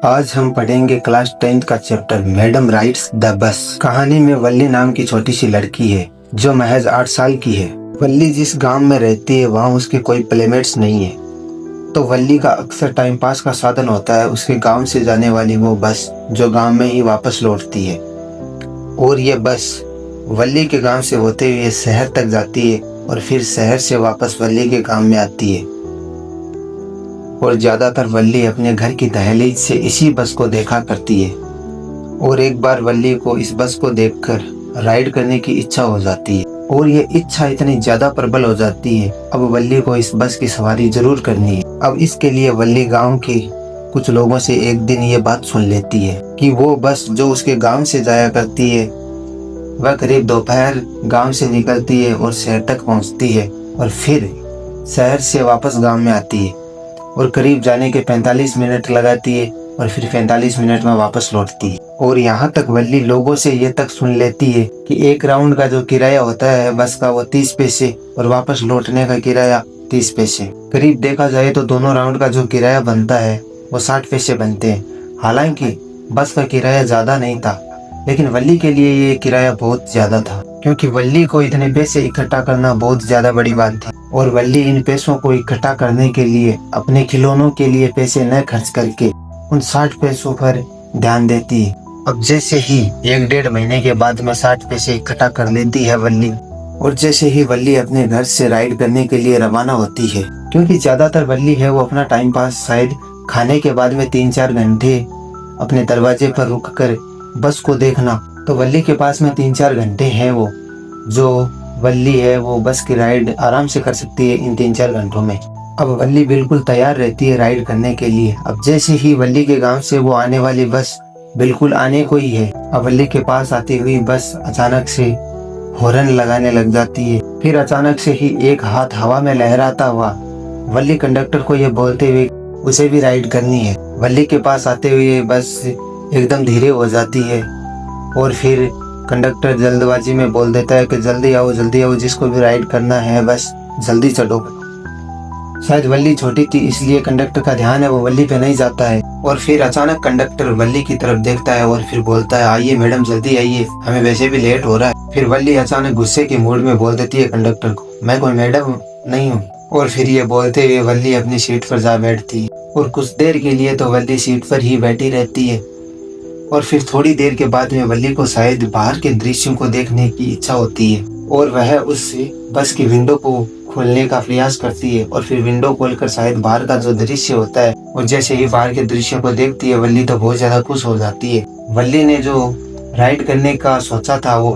आज हम पढ़ेंगे क्लास 10th का chapter madam rides the bus. कहानी में वल्ली नाम की छोटी सी लड़की है जो महज 8 साल की है। वल्ली जिस गांव में रहती है वहाँ उसके कोई प्लेमेट्स नहीं है, तो वल्ली का अक्सर टाइम पास का साधन होता है उसके गांव से जाने वाली वो बस जो गांव में ही वापस लौटती है। और ये बस वल्ली के गांव से होते हुए शहर तक जाती है और फिर शहर से वापस वल्ली के गांव में आती है। और ज्यादातर वल्ली अपने घर की दहलीज से इसी बस को देखा करती है। और एक बार वल्ली को इस बस को देखकर राइड करने की इच्छा हो जाती है और ये इच्छा इतनी ज्यादा प्रबल हो जाती है अब वल्ली को इस बस की सवारी जरूर करनी है। अब इसके लिए वल्ली गांव के कुछ लोगों से एक दिन ये बात सुन लेती है कि वो बस जो उसके गांव से जाया करती है वह करीब दोपहर गांव से निकलती है और शहर तक पहुंचती है और फिर शहर से वापस गांव में आती है और करीब जाने के 45 मिनट लगाती है और फिर 45 मिनट में वापस लौटती है। और यहाँ तक वल्ली लोगों से ये तक सुन लेती है कि एक राउंड का जो किराया होता है बस का वो 30 पैसे और वापस लौटने का किराया 30 पैसे। करीब देखा जाए तो दोनों राउंड का जो किराया बनता है वो 60 पैसे बनते हैं। हालांकि बस का किराया ज्यादा नहीं था, लेकिन वल्ली के लिए ये किराया बहुत ज्यादा था क्योंकि वल्ली को इतने पैसे इकट्ठा करना बहुत ज्यादा बड़ी बात थी। और वल्ली इन पैसों को इकट्ठा करने के लिए अपने खिलौनों के लिए पैसे न खर्च करके उन 60 पैसों पर ध्यान देती है। अब जैसे ही 1-1.5 महीने के बाद में 60 पैसे इकट्ठा कर लेती है वल्ली, और जैसे ही वल्ली अपने घर से राइड करने के लिए रवाना होती है, क्योंकि ज्यादातर वल्ली है वो अपना टाइम पास शायद खाने के बाद में 3-4 घंटे अपने दरवाजे पर रुक कर बस को देखना, तो वल्ली के पास में 3-4 घंटे हैं वो जो वल्ली है वो बस की राइड आराम से कर सकती है इन 3-4 घंटों में। अब वल्ली बिल्कुल तैयार रहती है राइड करने के लिए। अब जैसे ही वल्ली के गांव से वो आने वाली बस बिल्कुल आने को ही है, अब वल्ली के पास आती हुई बस अचानक से हॉर्न लगाने लग जाती है। फिर अचानक से ही एक हाथ हवा में लहराता हुआ वल्ली कंडक्टर को ये बोलते हुए उसे भी राइड करनी है। वल्ली के पास आते हुए बस एकदम धीरे हो जाती है और फिर कंडक्टर जल्दबाजी में बोल देता है कि जल्दी आओ जिसको भी राइड करना है बस जल्दी चढ़ो। शायद वल्ली छोटी थी इसलिए कंडक्टर का ध्यान है वो वल्ली पे नहीं जाता है। और फिर अचानक कंडक्टर वल्ली की तरफ देखता है और फिर बोलता है आइए मैडम जल्दी आइए, हमें वैसे भी लेट हो रहा है। फिर वल्ली अचानक गुस्से के मूड में बोल देती है कंडक्टर को मैं कोई मैडम नहीं हूँ। और फिर ये बोलते हुए वल्ली अपनी सीट पर जा बैठती है और कुछ देर के लिए तो वल्ली सीट पर ही बैठी रहती है। और फिर थोड़ी देर के बाद में वल्ली को शायद बाहर के दृश्यों को देखने की इच्छा होती है और वह उससे बस की विंडो को खोलने का प्रयास करती है और फिर विंडो खोलकर शायद बाहर का जो दृश्य होता है और जैसे ही बाहर के दृश्यों को देखती है वल्ली तो बहुत ज्यादा खुश हो जाती है। वल्ली ने जो राइड करने का सोचा था वो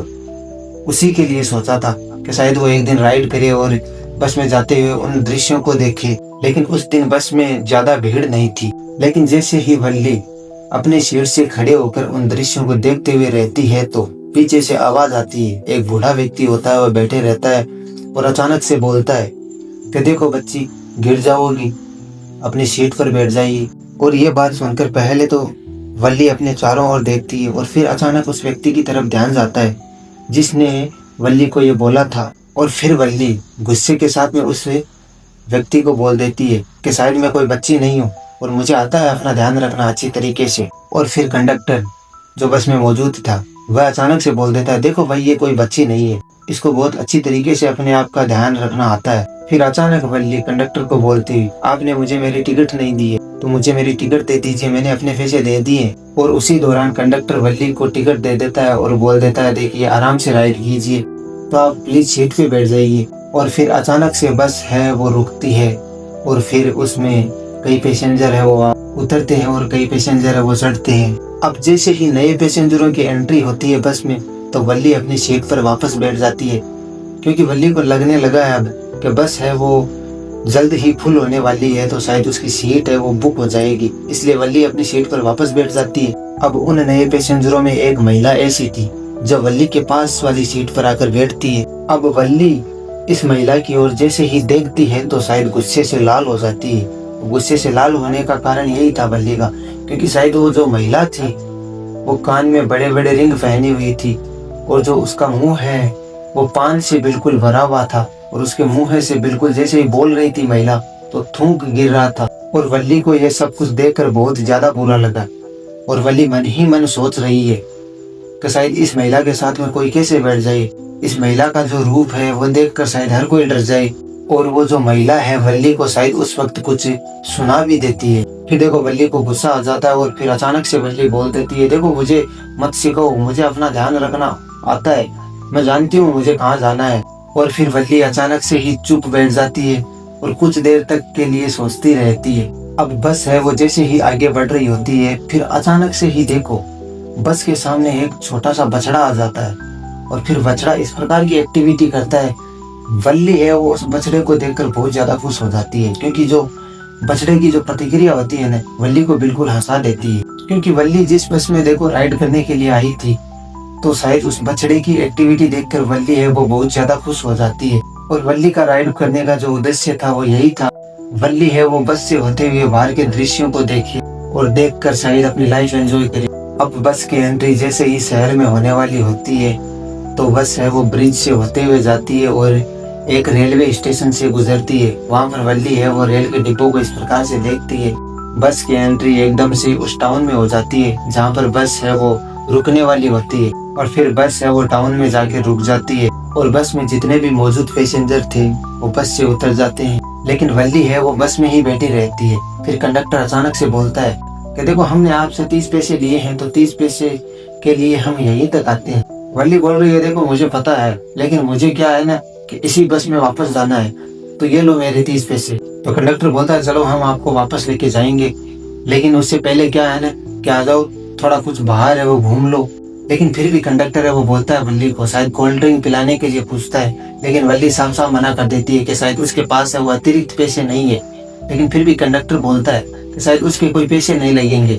उसी के लिए सोचा था कि शायद वो एक दिन राइड करे और बस में जाते हुए उन दृश्यों को देखे। लेकिन उस दिन बस में ज्यादा भीड़ नहीं थी। लेकिन जैसे ही वल्ली अपने सीट से खड़े होकर उन दृश्यों को देखते हुए रहती है तो पीछे से आवाज आती है। एक बूढ़ा व्यक्ति होता है वह बैठे रहता है और अचानक से बोलता है कि देखो बच्ची गिर जाओगी, अपनी सीट पर बैठ जाइए। और ये बात सुनकर पहले तो वल्ली अपने चारों ओर देखती है और फिर अचानक उस व्यक्ति की तरफ ध्यान जाता है जिसने वल्ली को ये बोला था। और फिर वल्ली गुस्से के साथ में उस व्यक्ति को बोल देती है कि शायद मैं कोई बच्ची नहीं हूँ और मुझे आता है अपना ध्यान रखना अच्छी तरीके से। और फिर कंडक्टर जो बस में मौजूद था वह अचानक से बोल देता है देखो भाई ये कोई बच्ची नहीं है, इसको बहुत अच्छी तरीके से अपने आप का ध्यान रखना आता है। फिर अचानक वल्ली कंडक्टर को बोलती हुई आपने मुझे मेरी टिकट नहीं दी है तो मुझे मेरी टिकट दे दीजिए, मैंने अपने पैसे दे दिए। और उसी दौरान कंडक्टर वल्ली को टिकट दे देता है और बोल देता है देखिए आराम से राइड कीजिए, तो आप प्लीज सीट पे बैठ जाइए। और फिर अचानक से बस है वो रुकती है और फिर उसमें कई पैसेंजर है वो उतरते हैं और कई पैसेंजर है वो चढ़ते हैं। अब जैसे ही नए पैसेंजरों की एंट्री होती है बस में तो वल्ली अपनी सीट पर वापस बैठ जाती है क्योंकि वल्ली को लगने लगा है अब कि बस है वो जल्द ही फुल होने वाली है तो शायद उसकी सीट है वो बुक हो जाएगी, इसलिए वल्ली अपनी सीट पर वापस बैठ जाती है। अब उन नए पैसेंजरों में एक महिला ऐसी थी जो वल्ली के पास वाली सीट पर आकर बैठती है। अब वल्ली इस महिला की ओर जैसे ही देखती है तो शायद गुस्से से लाल हो जाती है। गुस्से से लाल होने का कारण यही था वल्ली का क्योंकि शायद वो जो महिला थी वो कान में बड़े बड़े रिंग पहनी हुई थी और जो उसका मुंह है वो पान से बिल्कुल भरा हुआ था और उसके मुंह से बिल्कुल जैसे ही बोल रही थी महिला तो थूक गिर रहा था। और वल्ली को यह सब कुछ देखकर बहुत ज्यादा बुरा लगा और वल्ली मन ही मन सोच रही है कि शायद इस महिला के साथ में कोई कैसे बैठ जाए। इस महिला का जो रूप है वो देखकर शायद हर कोई डर जाए। और वो जो महिला है वल्ली को शायद उस वक्त कुछ सुना भी देती है। फिर देखो वल्ली को गुस्सा आ जाता है और फिर अचानक से वल्ली बोल देती है, देखो मुझे मत सिखाओ, मुझे अपना ध्यान रखना आता है, मैं जानती हूँ मुझे कहाँ जाना है। और फिर वल्ली अचानक से ही चुप बैठ जाती है और कुछ देर तक के लिए सोचती रहती है। अब बस है वो जैसे ही आगे बढ़ रही होती है, फिर अचानक से ही देखो बस के सामने एक छोटा सा बछड़ा आ जाता है। और फिर बछड़ा इस प्रकार की एक्टिविटी करता है, वल्ली है वो उस बछड़े को देखकर बहुत ज्यादा खुश हो जाती है, क्योंकि जो बछड़े की जो प्रतिक्रिया होती है ना वल्ली को बिल्कुल हंसा देती है। क्योंकि वल्ली जिस बस में देखो राइड करने के लिए आई थी, तो शायद उस बछड़े की एक्टिविटी देखकर वल्ली है वो बहुत ज्यादा खुश हो जाती है। और वल्ली का राइड करने का जो उद्देश्य था वो यही था, वल्ली है वो बस से होते हुए बाहर के दृश्यों को देखे और देखकर शायद अपनी लाइफ एंजॉय करे। अब बस की एंट्री जैसे ही शहर में होने वाली होती है, तो बस है वो ब्रिज से होते हुए जाती है और एक रेलवे स्टेशन से गुजरती है। वहाँ पर वल्ली है वो रेल के डिब्बों को इस प्रकार से देखती है। बस की एंट्री एकदम से उस टाउन में हो जाती है जहाँ पर बस है वो रुकने वाली होती है। और फिर बस है वो टाउन में जाके रुक जाती है और बस में जितने भी मौजूद पैसेंजर थे वो बस से उतर जाते हैं, लेकिन वल्ली है वो बस में ही बैठी रहती है। फिर कंडक्टर अचानक से बोलता है कि देखो हमने आपसे 30 पैसे लिए हैं, तो 30 पैसे के लिए हम यहीं तक आते हैं। वल्ली बोल रही है, देखो मुझे पता है, लेकिन मुझे क्या है ना कि इसी बस में वापस जाना है, तो ये लो मेरे 30 पैसे। तो कंडक्टर बोलता है चलो हम आपको वापस लेके जाएंगे, लेकिन उससे पहले क्या है ना कि आ जाओ थोड़ा कुछ बाहर है वो घूम लो। लेकिन फिर भी कंडक्टर है वो बोलता है वल्ली को, शायद कोल्ड ड्रिंक पिलाने के लिए पूछता है, लेकिन वल्ली साफ साफ मना कर देती है कि शायद उसके पास है वो अतिरिक्त पैसे नहीं है। लेकिन फिर भी कंडक्टर बोलता है कि शायद उसके कोई पैसे नहीं लगेंगे,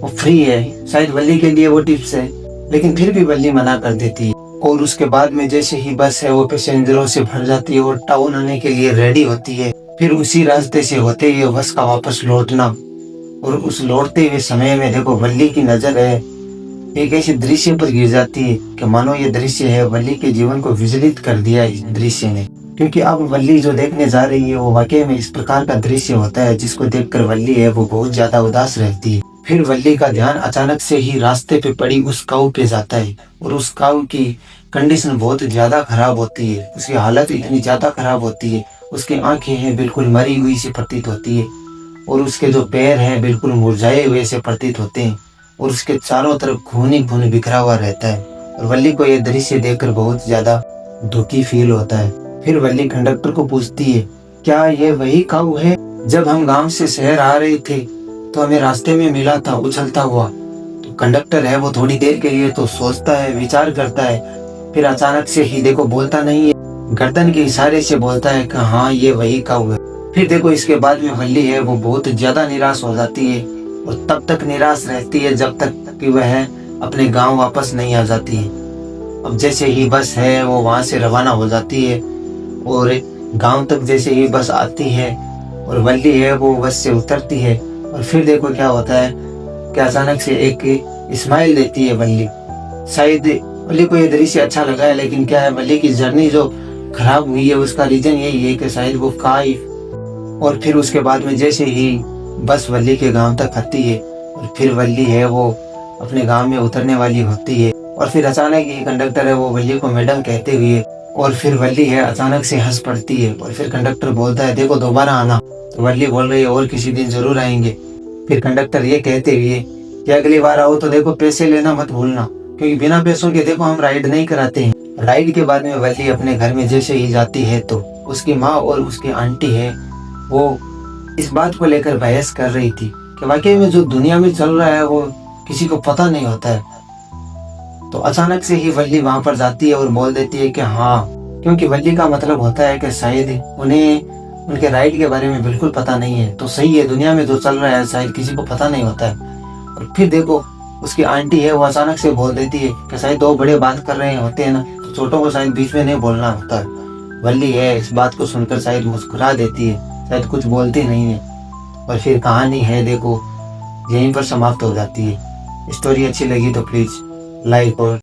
वो फ्री है, शायद वल्ली के लिए वो टिप्स है। लेकिन फिर भी वल्ली मना कर देती है। और उसके बाद में जैसे ही बस है वो पैसेंजरों से भर जाती है और टाउन आने के लिए रेडी होती है, फिर उसी रास्ते से होते हुए बस का वापस लौटना। और उस लौटते हुए समय में देखो वल्ली की नजर है एक ऐसे दृश्य पर गिर जाती है कि मानो ये दृश्य है वल्ली के जीवन को विचलित कर दिया इस दृश्य ने। क्योंकि अब वल्ली जो देखने जा रही है वो वाकई में इस प्रकार का दृश्य होता है जिसको देखकर वल्ली है वो बहुत ज्यादा उदास रहती है। फिर वल्ली का ध्यान अचानक से ही रास्ते पे पड़ी उस काऊ पे जाता है और उस काऊ की कंडीशन बहुत ज्यादा खराब होती है, उसकी हालत इतनी ज्यादा खराब होती है, उसकी आंखें हैं बिल्कुल मरी हुई से प्रतीत होती है और उसके जो पैर हैं बिल्कुल मुरझाए हुए से प्रतीत होते हैं और उसके चारों तरफ खून ही खून बिखरा हुआ रहता है। और वल्ली को यह दृश्य देखकर बहुत ज्यादा दुखी फील होता है। फिर वल्ली कंडक्टर को पूछती है, क्या ये वही काऊ है जब हम गांव से शहर आ रहे थे तो हमें रास्ते में मिला था उछलता हुआ? तो कंडक्टर है वो थोड़ी देर के लिए तो सोचता है, विचार करता है, फिर अचानक से ही देखो बोलता नहीं है, गर्दन के इशारे से बोलता है कि हाँ ये वही काऊ है। फिर देखो इसके बाद में वल्ली है वो बहुत ज्यादा निराश हो जाती है और तब तक निराश रहती है जब तक कि वह अपने गांव वापस नहीं आ जाती है। अब जैसे ही बस है वो वहां से रवाना हो जाती है और गांव तक जैसे ही बस आती है और वल्ली है वो बस से उतरती है और फिर देखो क्या होता है कि अचानक से एक स्माइल देती है वल्ली। शायद वल्ली को ये दृश्य अच्छा लगा है, लेकिन क्या है वल्ली की जर्नी जो खराब हुई है उसका रीजन यही है कि शायद वो काई। और फिर उसके बाद में जैसे ही बस वल्ली के गांव तक आती है और फिर वल्ली है वो अपने गांव में उतरने वाली होती है और फिर अचानक ही कंडक्टर है वो वल्ली को मैडम कहते हुए और फिर वल्ली है अचानक से हंस पड़ती है और फिर कंडक्टर बोलता है देखो दोबारा आना। तो वल्ली बोल रही है और किसी दिन जरूर आएंगे। फिर कंडक्टर ये कहते हुए कि अगली बार आओ तो देखो पैसे लेना मत भूलना, क्योंकि बिना पैसों के देखो हम राइड नहीं कराते हैं। राइड के बाद में वल्ली अपने घर में जैसे ही जाती है तो उसकी माँ और उसकी आंटी है वो इस बात को लेकर बहस कर रही थी कि वाकई में जो दुनिया में चल रहा है वो किसी को पता नहीं होता है। तो अचानक से ही वल्ली वहां पर जाती है और बोल देती है कि हाँ, क्योंकि वल्ली का मतलब होता है कि शायद उन्हें उनके राइड के बारे में बिल्कुल पता नहीं है। तो सही है, दुनिया में जो चल रहा है शायद किसी को पता नहीं होता है। और फिर देखो उसकी आंटी है वो अचानक से बोल देती है कि शायद दो बड़े बात कर रहे होते हैं ना, तो छोटों को शायद बीच में नहीं बोलना होता है। वल्ली है इस बात को सुनकर शायद मुस्कुरा देती है, शायद कुछ बोलती नहीं है। और फिर कहानी है देखो यहीं पर समाप्त हो जाती है। स्टोरी अच्छी लगी तो प्लीज लाइक और